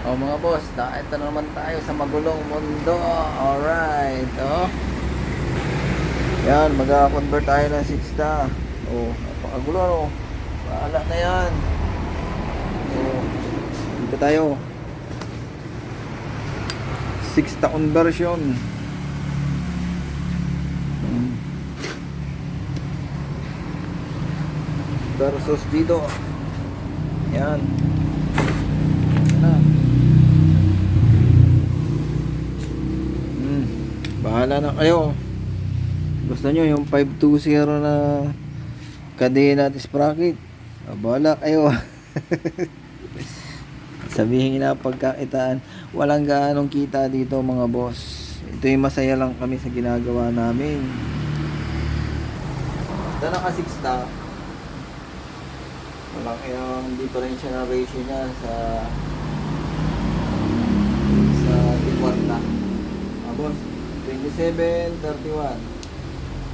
O mga boss, ito na naman tayo sa magulong mundo. Alright, yan, mag-convert tayo ng 6 napakagulo, bahala na yan. Dito tayo. 6 conversion. Versus dito. Yan. Bahala na kayo. Gusto nyo yung 520 na kadena at sprocket, bahala kayo. Sabihin na pagkakitaan, walang gaanong kita dito mga boss. Ito yung masaya lang kami sa ginagawa namin. Ito naka 6 walang yung differential na ratio niya sa Tijuana. Boss, 27-31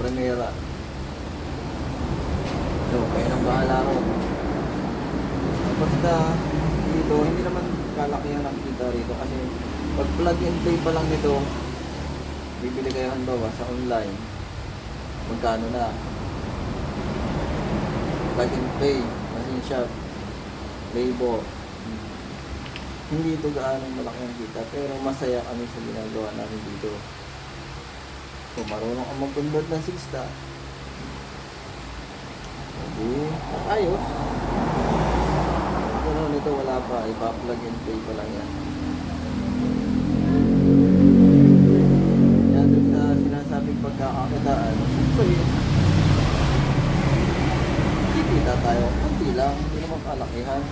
Primera. So, kayo nang bahala ron. Basta dito, hindi naman kalakihan ang kita rito kasi pag plug and play pa lang nito, bibili kayo halimbawa sa online, magkano na? Plug and play, machine shop, labor. Hindi ito gaano malaki ang kita, pero masaya kami sa ginagawa namin dito. Kung marunong ka mag-convert ng 6 hindi, ayos. Pero nito wala pa, ipa-plug and play pa lang yan. Yan dun sa sinasabing pagkakakitaan, siyempre, kikita tayo, kunti lang, hindi naman kalakihan.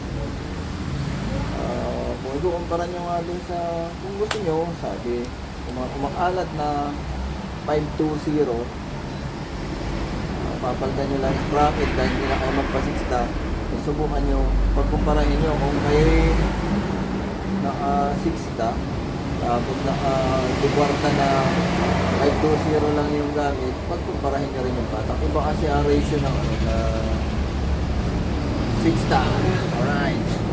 Kung ikukumpara nyo nga dun sa, kung gusto nyo, sabi, kumakalat na 520, papalitan nyo lang yung bracket dahil hindi na kayo magpa-6 subukan nyo, pagkumparahin nyo kung kayo naka 6 tapos naka Tijuana na 520 lang yung gamit, pagkumparahin nyo rin yung patak. Iba kasi ang ratio ng 6 alright.